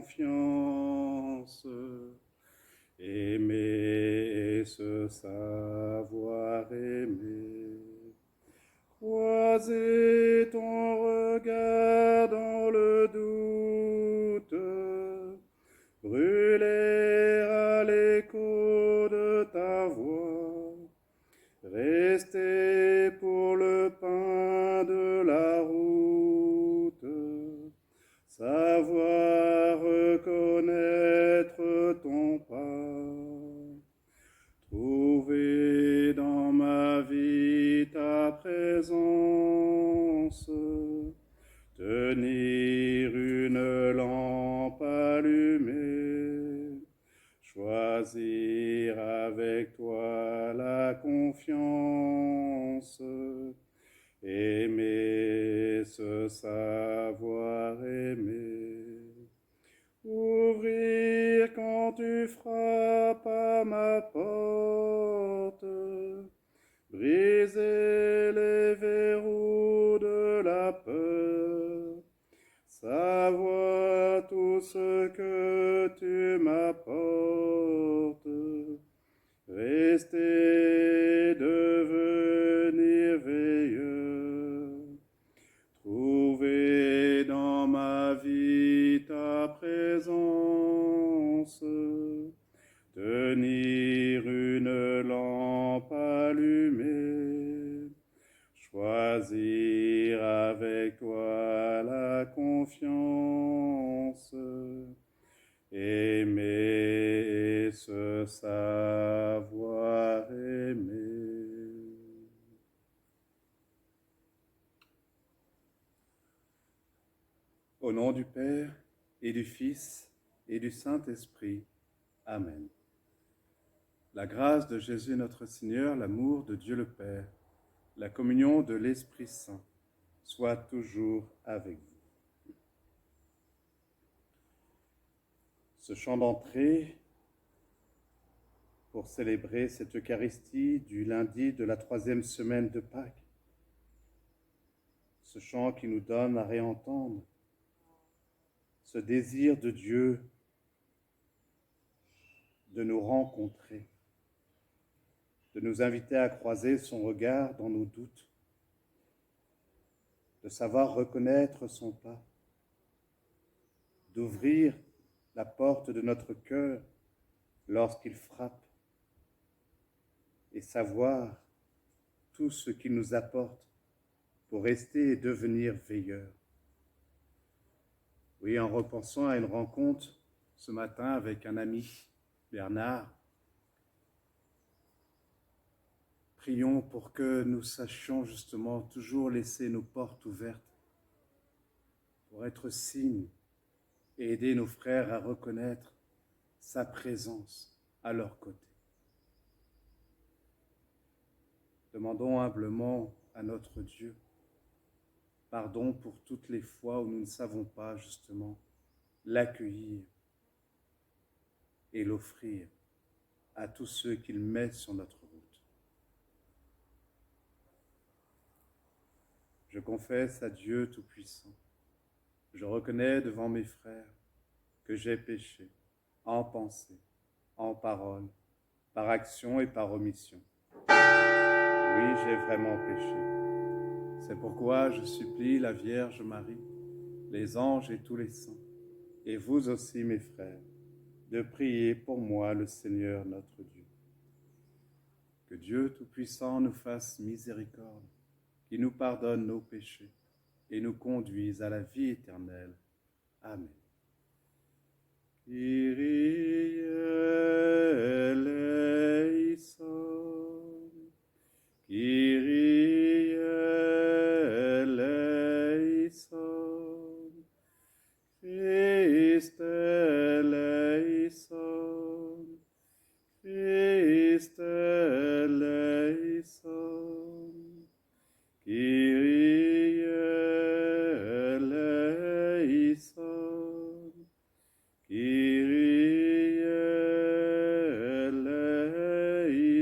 confiance. Aimer et se savoir aimer. Croiser ton regard dans le doute, brûler à l'écho de ta voix, rester pour le pain de la route, savoir reconnaître ton pas, trouver dans ma vie ta présence, tenir une lampe allumée, choisir avec toi la confiance, aimer se savoir aimer. Ouvrir quand tu frappes à ma porte, briser les verrous de la peur, savoir tout ce que tu m'apportes, rester, devenir veilleur, trouver dans ma vie ta présence, tenir une lampe allumée, choisir avec toi la confiance, aimer et se savoir aimer. Au nom du Père et du Fils et du Saint-Esprit. Amen. La grâce de Jésus notre Seigneur, l'amour de Dieu le Père, la communion de l'Esprit Saint, soit toujours avec vous. Ce chant d'entrée pour célébrer cette Eucharistie du lundi de la 3e semaine de Pâques. Ce chant qui nous donne à réentendre ce désir de Dieu de nous rencontrer, de nous inviter à croiser son regard dans nos doutes, de savoir reconnaître son pas, d'ouvrir la porte de notre cœur lorsqu'il frappe et savoir tout ce qu'il nous apporte pour rester et devenir veilleur. Oui, en repensant à une rencontre ce matin avec un ami, Bernard, prions pour que nous sachions justement toujours laisser nos portes ouvertes pour être signe et aider nos frères à reconnaître sa présence à leur côté. Demandons humblement à notre Dieu pardon pour toutes les fois où nous ne savons pas justement l'accueillir et l'offrir à tous ceux qu'il met sur notre route. Je confesse à Dieu Tout-Puissant, je reconnais devant mes frères que j'ai péché en pensée, en parole, par action et par omission. Oui, j'ai vraiment péché. C'est pourquoi je supplie la Vierge Marie, les anges et tous les saints, et vous aussi mes frères, de prier pour moi le Seigneur notre Dieu. Que Dieu Tout-Puissant nous fasse miséricorde, qui nous pardonne nos péchés et nous conduise à la vie éternelle. Amen. Kyrie eleison, Kyrie eleison, Christe eleison, Christe eleison, Kyrie eleison, Kyrie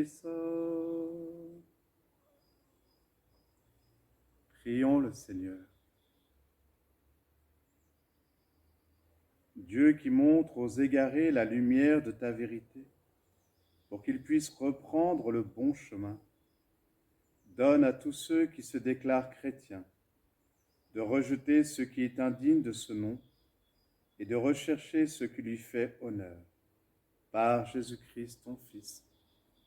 eleison. Prions le Seigneur. Dieu qui montre aux égarés la lumière de ta vérité, pour qu'ils puissent reprendre le bon chemin. Donne à tous ceux qui se déclarent chrétiens de rejeter ce qui est indigne de ce nom et de rechercher ce qui lui fait honneur. Par Jésus-Christ, ton Fils,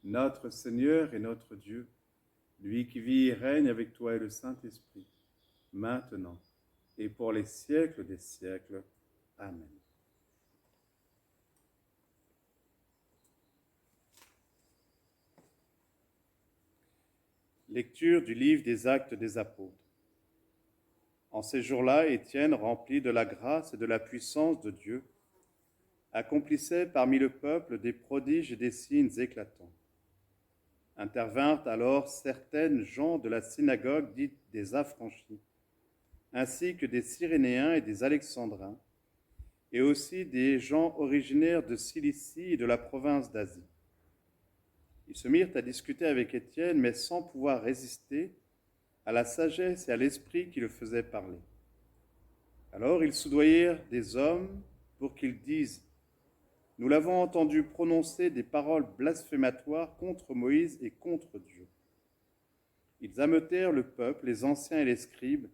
notre Seigneur et notre Dieu, lui qui vit et règne avec toi et le Saint-Esprit, maintenant et pour les siècles des siècles. Amen. Lecture du livre des Actes des Apôtres. En ces jours-là, Étienne, rempli de la grâce et de la puissance de Dieu, accomplissait parmi le peuple des prodiges et des signes éclatants. Intervinrent alors certaines gens de la synagogue dite des Affranchis, ainsi que des Cyrénéens et des Alexandrins, et aussi des gens originaires de Cilicie et de la province d'Asie. Ils se mirent à discuter avec Étienne, mais sans pouvoir résister à la sagesse et à l'esprit qui le faisait parler. Alors ils soudoyèrent des hommes pour qu'ils disent « Nous l'avons entendu prononcer des paroles blasphématoires contre Moïse et contre Dieu. » Ils ameutèrent le peuple, les anciens et les scribes,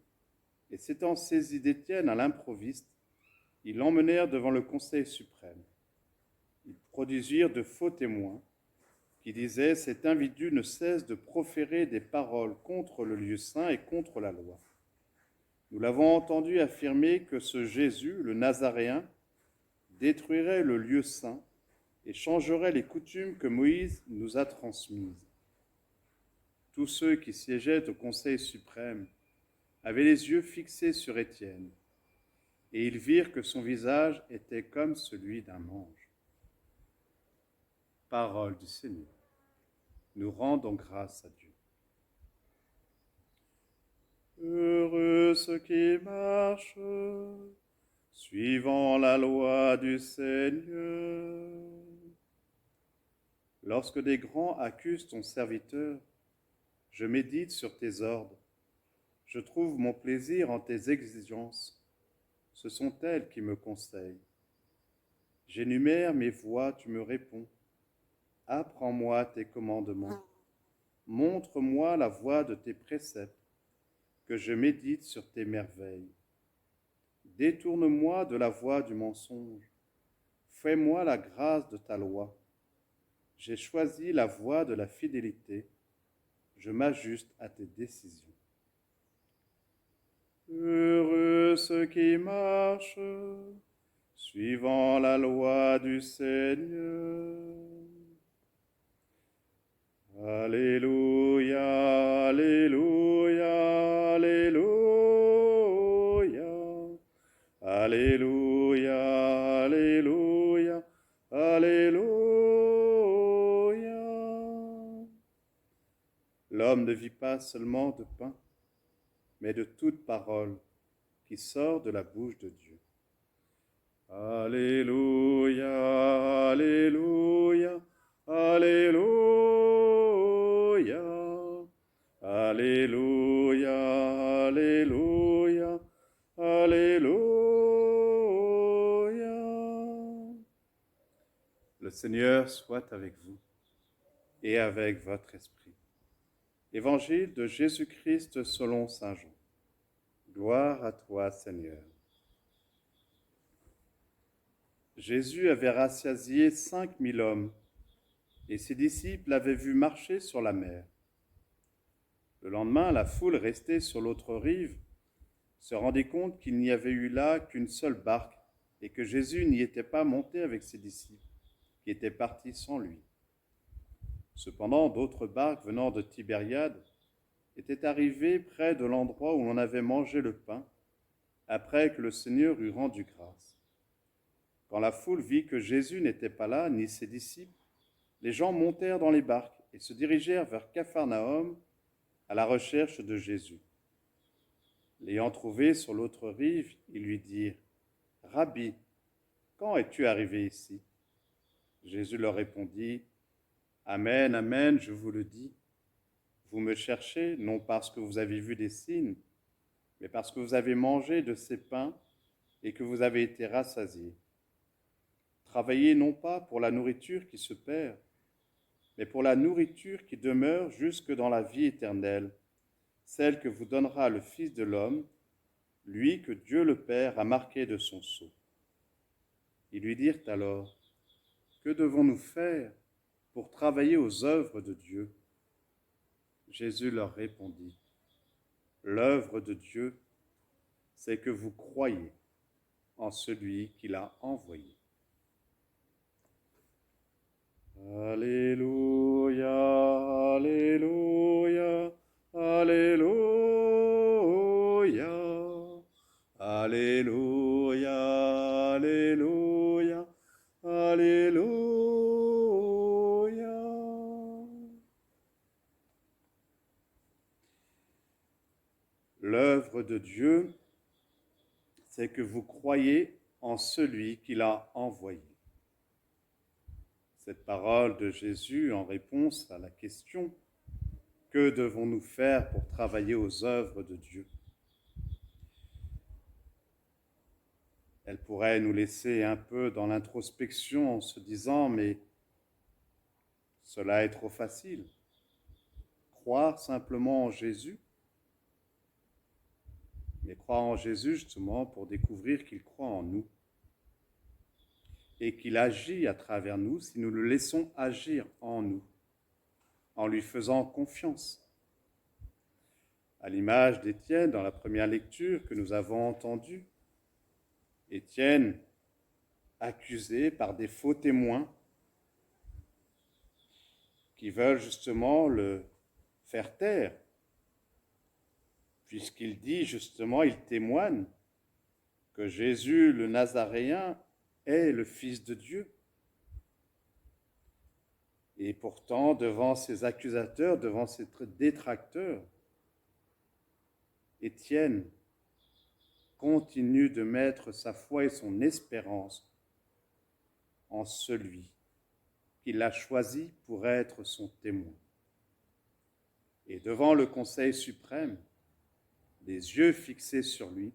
et s'étant saisis d'Étienne à l'improviste, ils l'emmenèrent devant le Conseil suprême. Ils produisirent de faux témoins qui disaient « Cet individu ne cesse de proférer des paroles contre le lieu saint et contre la loi. Nous l'avons entendu affirmer que ce Jésus, le Nazaréen, détruirait le lieu saint et changerait les coutumes que Moïse nous a transmises. » Tous ceux qui siégeaient au Conseil suprême avaient les yeux fixés sur Étienne, et ils virent que son visage était comme celui d'un ange. Parole du Seigneur. Nous rendons grâce à Dieu. Heureux ceux qui marchent suivant la loi du Seigneur. Lorsque des grands accusent ton serviteur, je médite sur tes ordres. Je trouve mon plaisir en tes exigences. Ce sont elles qui me conseillent. J'énumère mes voies, tu me réponds. Apprends-moi tes commandements. Montre-moi la voie de tes préceptes, que je médite sur tes merveilles. Détourne-moi de la voie du mensonge. Fais-moi la grâce de ta loi. J'ai choisi la voie de la fidélité. Je m'ajuste à tes décisions. Heureux ceux qui marchent suivant la loi du Seigneur. Alléluia, alléluia, alléluia. Alléluia, alléluia, alléluia. L'homme ne vit pas seulement de pain, mais de toute parole qui sort de la bouche de Dieu. Alléluia, alléluia, alléluia, alléluia, alléluia, alléluia. Le Seigneur soit avec vous et avec votre esprit. Évangile de Jésus-Christ selon saint Jean. Gloire à toi, Seigneur. Jésus avait rassasié 5000 hommes, et ses disciples l'avaient vu marcher sur la mer. Le lendemain, la foule restée sur l'autre rive se rendit compte qu'il n'y avait eu là qu'une seule barque, et que Jésus n'y était pas monté avec ses disciples, qui étaient partis sans lui. Cependant, d'autres barques venant de Tibériade étaient arrivées près de l'endroit où l'on avait mangé le pain, après que le Seigneur eut rendu grâce. Quand la foule vit que Jésus n'était pas là, ni ses disciples, les gens montèrent dans les barques et se dirigèrent vers Capharnaüm à la recherche de Jésus. L'ayant trouvé sur l'autre rive, ils lui dirent « Rabbi, quand es-tu arrivé ici ?» Jésus leur répondit « Amen, amen, je vous le dis. Vous me cherchez, non parce que vous avez vu des signes, mais parce que vous avez mangé de ces pains et que vous avez été rassasiés. Travaillez non pas pour la nourriture qui se perd, mais pour la nourriture qui demeure jusque dans la vie éternelle, celle que vous donnera le Fils de l'homme, lui que Dieu le Père a marqué de son sceau. Ils lui dirent alors, que devons-nous faire pour travailler aux œuvres de Dieu? Jésus leur répondit, l'œuvre de Dieu, c'est que vous croyez en celui qui l'a envoyé. Alléluia, Alléluia, Alléluia, Alléluia, Alléluia, Alléluia. L'œuvre de Dieu, c'est que vous croyez en celui qui l'a envoyé. Cette parole de Jésus en réponse à la question « Que devons-nous faire pour travailler aux œuvres de Dieu ?» Elle pourrait nous laisser un peu dans l'introspection en se disant « Mais cela est trop facile. Croire simplement en Jésus ?» Mais croire en Jésus justement pour découvrir qu'il croit en nous et qu'il agit à travers nous si nous le laissons agir en nous, en lui faisant confiance. À l'image d'Étienne dans la première lecture que nous avons entendue, Étienne, accusé par des faux témoins qui veulent justement le faire taire, puisqu'il dit justement, il témoigne que Jésus le Nazaréen est le Fils de Dieu. Et pourtant, devant ses accusateurs, devant ses détracteurs, Étienne continue de mettre sa foi et son espérance en celui qu'il a choisi pour être son témoin. Et devant le Conseil suprême, les yeux fixés sur lui,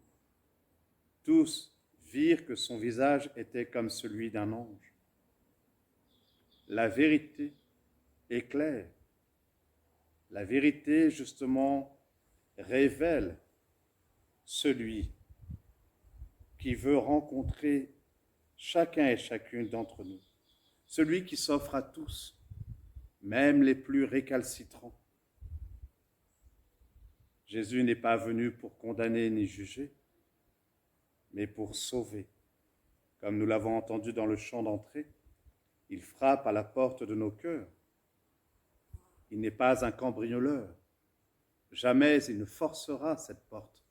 tous virent que son visage était comme celui d'un ange. La vérité est claire. La vérité, justement, révèle celui qui veut rencontrer chacun et chacune d'entre nous, celui qui s'offre à tous, même les plus récalcitrants. Jésus n'est pas venu pour condamner ni juger, mais pour sauver. Comme nous l'avons entendu dans le chant d'entrée, il frappe à la porte de nos cœurs. Il n'est pas un cambrioleur. Jamais il ne forcera cette porte.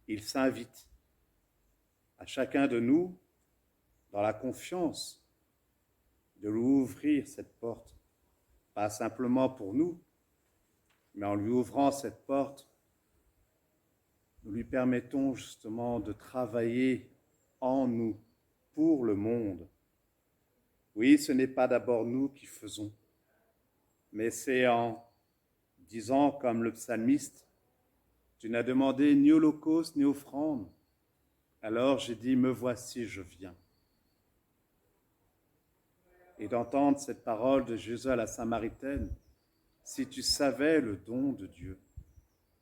Il s'invite à chacun de nous, dans la confiance, de lui ouvrir cette porte, pas simplement pour nous, mais en lui ouvrant cette porte, nous lui permettons justement de travailler en nous, pour le monde. Oui, ce n'est pas d'abord nous qui faisons, mais c'est en disant comme le psalmiste, « Tu n'as demandé ni holocauste ni offrande. Alors j'ai dit, me voici, je viens. » Et d'entendre cette parole de Jésus à la Samaritaine, si tu savais le don de Dieu,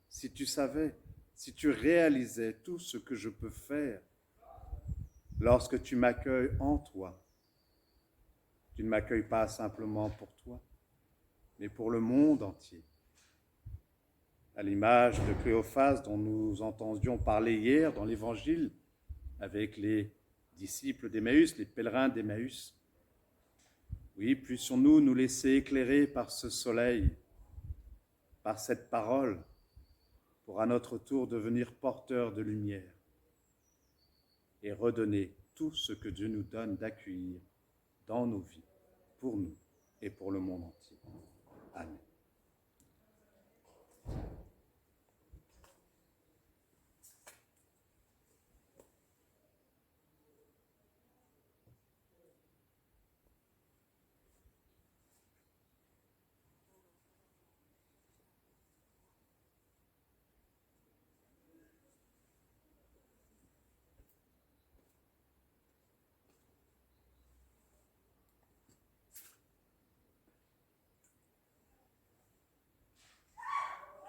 si tu savais, si tu réalisais tout ce que je peux faire lorsque tu m'accueilles en toi, tu ne m'accueilles pas simplement pour toi, mais pour le monde entier. À l'image de Cléophas dont nous entendions parler hier dans l'Évangile avec les disciples d'Emmaüs, les pèlerins d'Emmaüs. Oui, puissions-nous nous laisser éclairer par ce soleil, par cette parole, pour à notre tour devenir porteurs de lumière et redonner tout ce que Dieu nous donne d'accueillir dans nos vies, pour nous et pour le monde entier. Amen.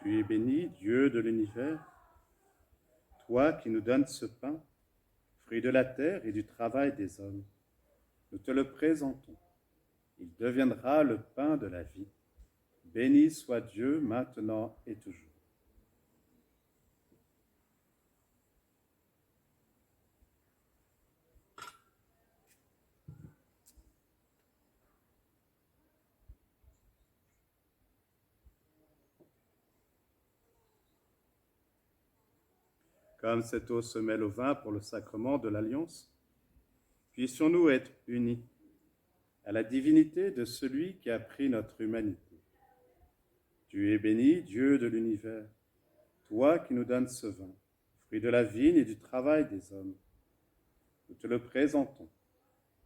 Tu es béni, Dieu de l'univers, toi qui nous donnes ce pain, fruit de la terre et du travail des hommes. Nous te le présentons. Il deviendra le pain de la vie. Béni soit Dieu maintenant et toujours. Comme cette eau se mêle au vin pour le sacrement de l'Alliance, puissions-nous être unis à la divinité de celui qui a pris notre humanité. Tu es béni, Dieu de l'univers, toi qui nous donnes ce vin, fruit de la vigne et du travail des hommes. Nous te le présentons.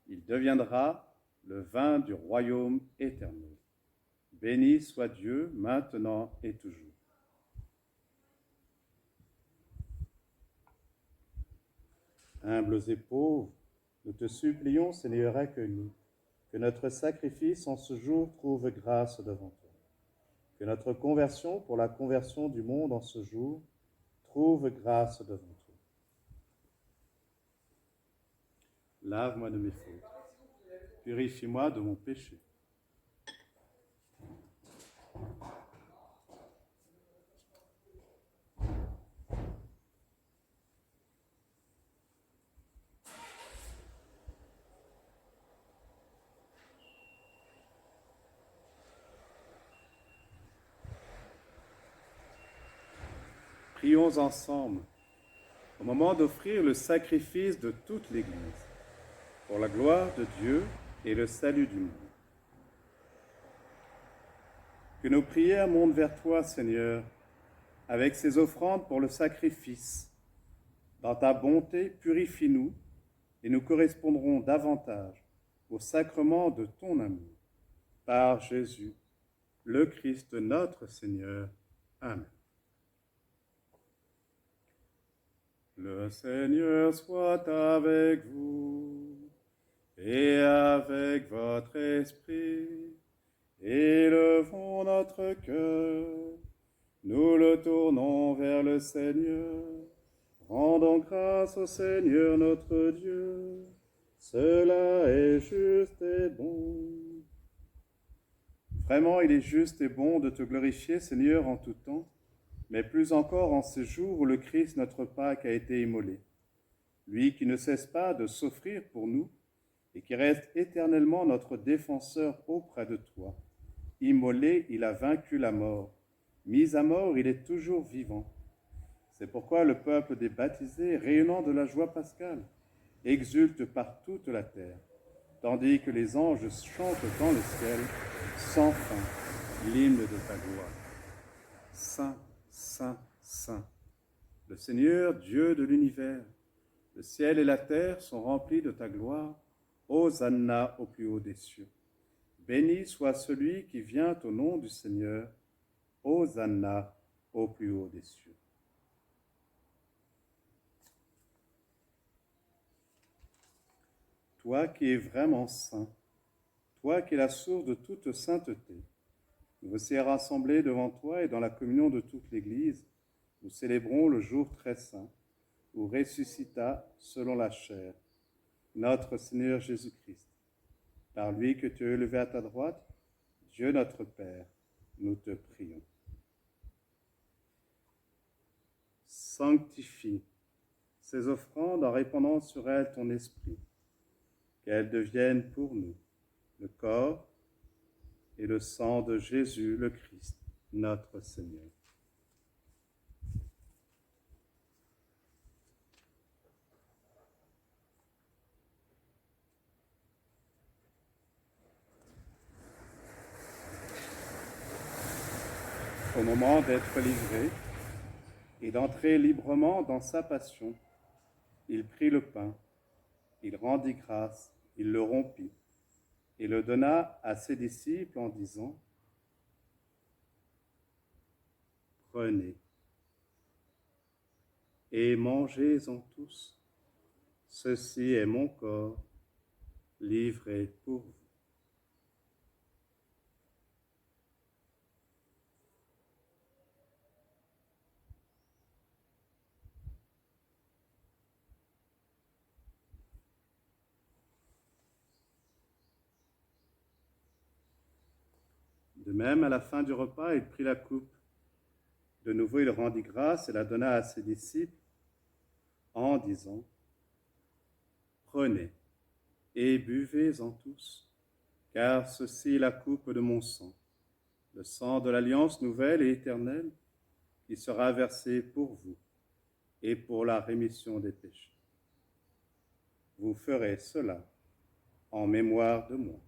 Il deviendra le vin du royaume éternel. Béni soit Dieu maintenant et toujours. Humbles et pauvres, nous te supplions, Seigneur, accueille-nous, que notre sacrifice en ce jour trouve grâce devant toi, que notre conversion pour la conversion du monde en ce jour trouve grâce devant toi. Lave-moi de mes fautes, purifie-moi de mon péché. Prions ensemble au moment d'offrir le sacrifice de toute l'Église pour la gloire de Dieu et le salut du monde. Que nos prières montent vers toi, Seigneur, avec ces offrandes pour le sacrifice. Dans ta bonté, purifie-nous et nous correspondrons davantage au sacrement de ton amour. Par Jésus, le Christ notre Seigneur. Amen. Le Seigneur soit avec vous et avec votre esprit. Élevons notre cœur, nous le tournons vers le Seigneur. Rendons grâce au Seigneur notre Dieu, cela est juste et bon. Vraiment, il est juste et bon de te glorifier, Seigneur, en tout temps, mais plus encore en ces jours où le Christ, notre Pâque, a été immolé. Lui qui ne cesse pas de s'offrir pour nous et qui reste éternellement notre défenseur auprès de toi. Immolé, il a vaincu la mort. Mis à mort, il est toujours vivant. C'est pourquoi le peuple des baptisés, rayonnant de la joie pascale, exulte par toute la terre, tandis que les anges chantent dans le ciel, sans fin, l'hymne de ta gloire. Saint, Saint, Saint, le Seigneur, Dieu de l'univers, le ciel et la terre sont remplis de ta gloire. Hosanna au plus haut des cieux. Béni soit celui qui vient au nom du Seigneur. Hosanna au plus haut des cieux. Toi qui es vraiment saint, toi qui es la source de toute sainteté, nous voici rassemblés devant toi et dans la communion de toute l'Église, nous célébrons le jour très saint où ressuscita selon la chair notre Seigneur Jésus-Christ. Par lui que tu as élevé à ta droite, Dieu notre Père, nous te prions. Sanctifie ces offrandes en répandant sur elles ton esprit, qu'elles deviennent pour nous le corps et le sang de Jésus le Christ, notre Seigneur. Au moment d'être livré et d'entrer librement dans sa passion, il prit le pain, il rendit grâce, il le rompit et le donna à ses disciples en disant : « Prenez et mangez-en tous, ceci est mon corps livré pour vous. » De même, à la fin du repas, il prit la coupe. De nouveau, il rendit grâce et la donna à ses disciples en disant, « Prenez et buvez-en tous, car ceci est la coupe de mon sang, le sang de l'alliance nouvelle et éternelle, qui sera versé pour vous et pour la rémission des péchés. Vous ferez cela en mémoire de moi. »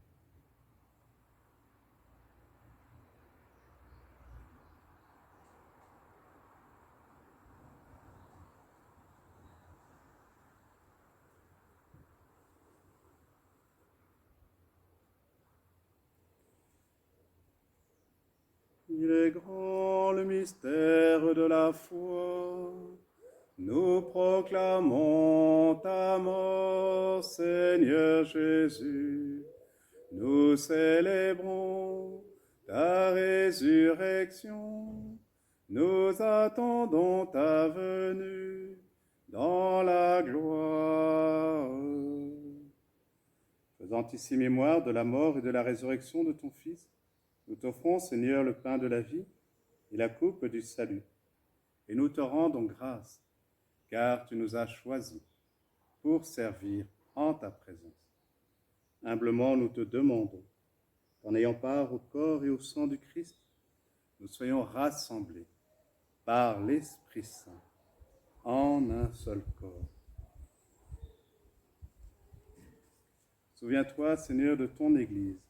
Il est grand le mystère de la foi. Nous proclamons ta mort, Seigneur Jésus. Nous célébrons ta résurrection. Nous attendons ta venue dans la gloire. Faisant ici mémoire de la mort et de la résurrection de ton Fils, nous t'offrons, Seigneur, le pain de la vie et la coupe du salut. Et nous te rendons grâce, car tu nous as choisis pour servir en ta présence. Humblement, nous te demandons, qu'en ayant part au corps et au sang du Christ, nous soyons rassemblés par l'Esprit Saint en un seul corps. Souviens-toi, Seigneur, de ton Église,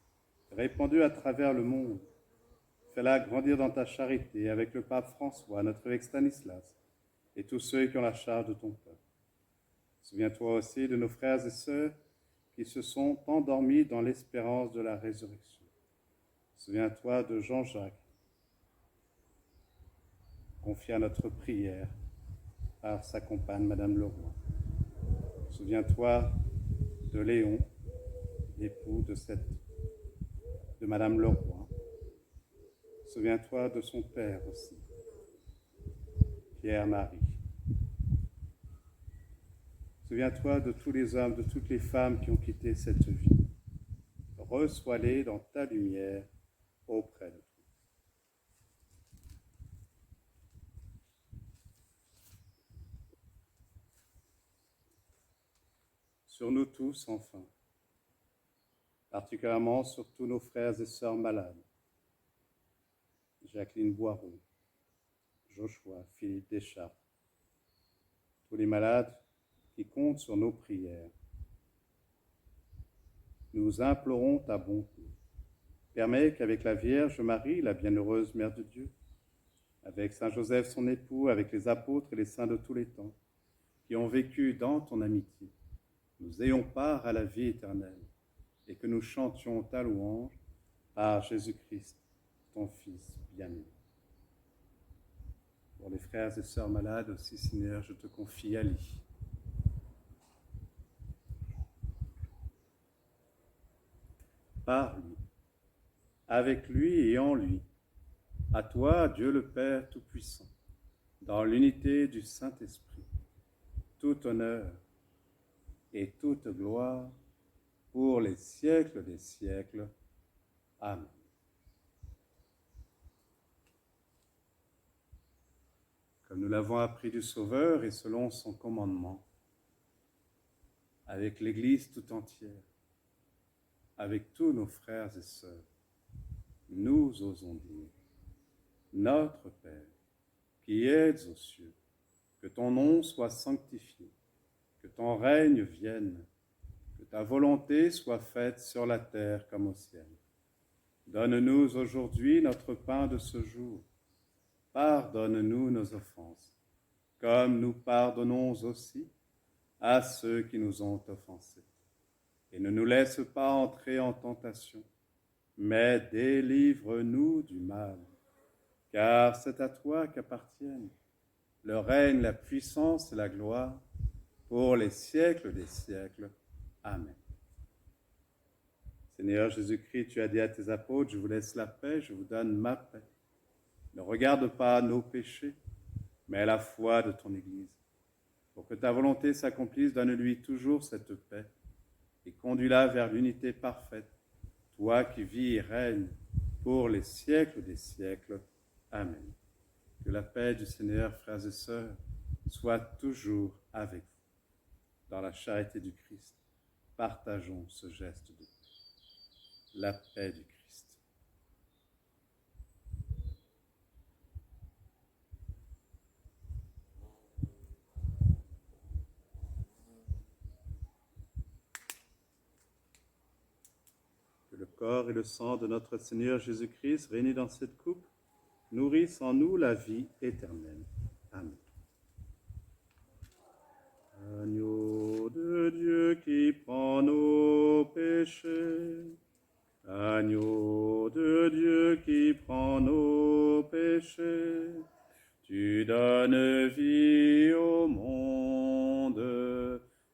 répandue à travers le monde. Fais-la grandir dans ta charité avec le pape François, notre évêque Stanislas, et tous ceux qui ont la charge de ton peuple. Souviens-toi aussi de nos frères et sœurs qui se sont endormis dans l'espérance de la résurrection. Souviens-toi de Jean-Jacques, confié à notre prière par sa compagne, Madame Leroy. Souviens-toi de Léon, l'époux de Madame Leroy. Souviens-toi de son père aussi, Pierre-Marie. Souviens-toi de tous les hommes, de toutes les femmes qui ont quitté cette vie. Reçois-les dans ta lumière auprès de toi. Sur nous tous, enfin, particulièrement sur tous nos frères et sœurs malades, Jacqueline Boiron, Joshua, Philippe Deschartres, tous les malades qui comptent sur nos prières. Nous implorons ta bonté. Permets qu'avec la Vierge Marie, la bienheureuse Mère de Dieu, avec Saint Joseph son époux, avec les apôtres et les saints de tous les temps, qui ont vécu dans ton amitié, nous ayons part à la vie éternelle, et que nous chantions ta louange par Jésus-Christ, ton Fils bien-aimé. Pour les frères et sœurs malades aussi, Seigneur, je te confie Ali. Par lui, avec lui et en lui, à toi, Dieu le Père Tout-Puissant, dans l'unité du Saint-Esprit, tout honneur et toute gloire pour les siècles des siècles. Amen. Comme nous l'avons appris du Sauveur et selon son commandement, avec l'Église tout entière, avec tous nos frères et sœurs, nous osons dire, Notre Père, qui es aux cieux, que ton nom soit sanctifié, que ton règne vienne, que ta volonté soit faite sur la terre comme au ciel. Donne-nous aujourd'hui notre pain de ce jour. Pardonne-nous nos offenses, comme nous pardonnons aussi à ceux qui nous ont offensés. Et ne nous laisse pas entrer en tentation, mais délivre-nous du mal. Car c'est à toi qu'appartiennent le règne, la puissance et la gloire pour les siècles des siècles. Amen. Seigneur Jésus-Christ, tu as dit à tes apôtres, je vous laisse la paix, je vous donne ma paix. Ne regarde pas nos péchés, mais la foi de ton Église. Pour que ta volonté s'accomplisse, donne-lui toujours cette paix et conduis-la vers l'unité parfaite, toi qui vis et règnes pour les siècles des siècles. Amen. Que la paix du Seigneur, frères et sœurs, soit toujours avec vous. Dans la charité du Christ, partageons ce geste de paix. La paix du Christ. Que le corps et le sang de notre Seigneur Jésus-Christ, réunis dans cette coupe, nourrissent en nous la vie éternelle. Amen. Agneau de Dieu qui prend nos péchés, agneau de Dieu qui prend nos péchés, tu donnes vie au monde,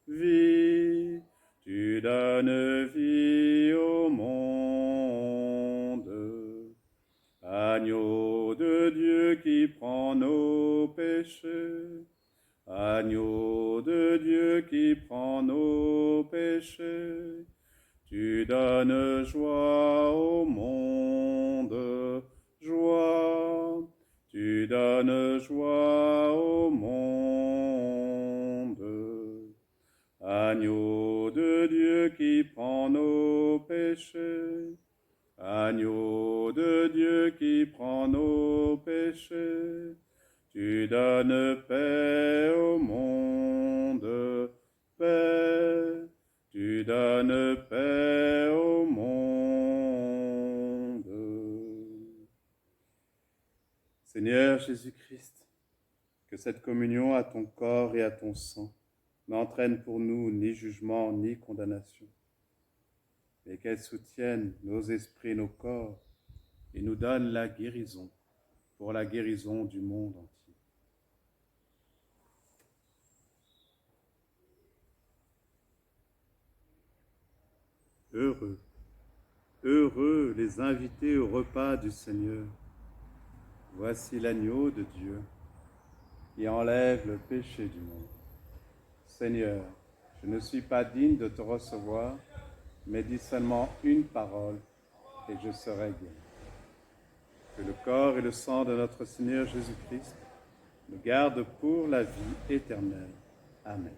vie, tu donnes vie au monde. Agneau de Dieu qui prend nos péchés, agneau de Dieu qui prend nos péchés, tu donnes joie au monde, joie, tu donnes joie au monde. Agneau de Dieu qui prend nos péchés, agneau de Dieu qui prend nos péchés, tu donnes paix au monde, paix, tu donnes paix au monde. Seigneur Jésus-Christ, que cette communion à ton corps et à ton sang n'entraîne pour nous ni jugement ni condamnation, mais qu'elle soutienne nos esprits, nos corps, et nous donne la guérison pour la guérison du monde entier. Heureux, heureux les invités au repas du Seigneur. Voici l'agneau de Dieu qui enlève le péché du monde. Seigneur, je ne suis pas digne de te recevoir, mais dis seulement une parole et je serai guéri. Que le corps et le sang de notre Seigneur Jésus-Christ nous gardent pour la vie éternelle. Amen.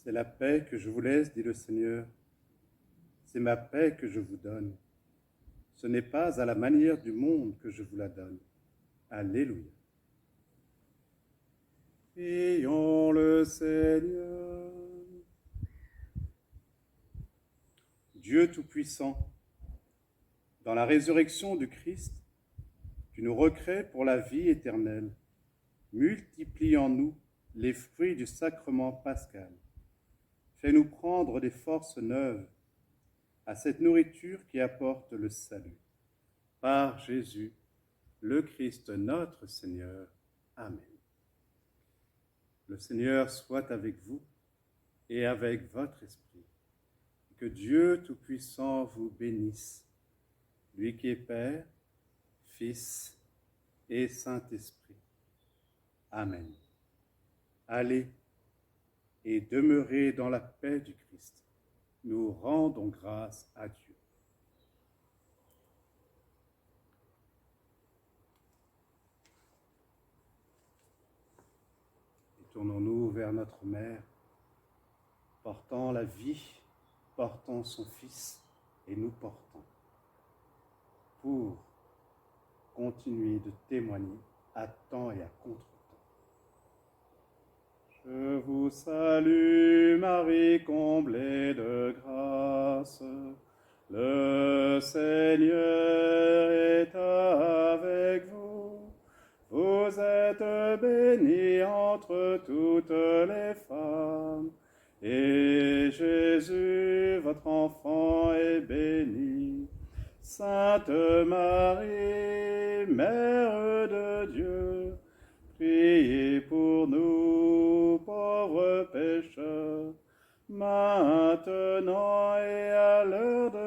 C'est la paix que je vous laisse, dit le Seigneur. C'est ma paix que je vous donne. Ce n'est pas à la manière du monde que je vous la donne. Alléluia. Prions le Seigneur. Dieu Tout-Puissant, dans la résurrection du Christ, tu nous recrées pour la vie éternelle. Multiplie en nous les fruits du sacrement pascal. Fais-nous prendre des forces neuves à cette nourriture qui apporte le salut. Par Jésus, le Christ notre Seigneur. Amen. Le Seigneur soit avec vous et avec votre esprit. Que Dieu Tout-Puissant vous bénisse, lui qui est Père, Fils et Saint-Esprit. Amen. Allez et demeurez dans la paix du Christ. Nous rendons grâce à Dieu. Tournons-nous vers notre Mère, portant la vie, portant son Fils et nous portant, pour continuer de témoigner à temps et à contre-temps. Je vous salue, Marie, comblée de grâce. Le Seigneur est avec vous. Vous êtes bénie entre toutes les femmes, et Jésus, votre enfant, est béni. Sainte Marie, Mère de Dieu, priez pour nous, pauvres pécheurs, maintenant et à l'heure de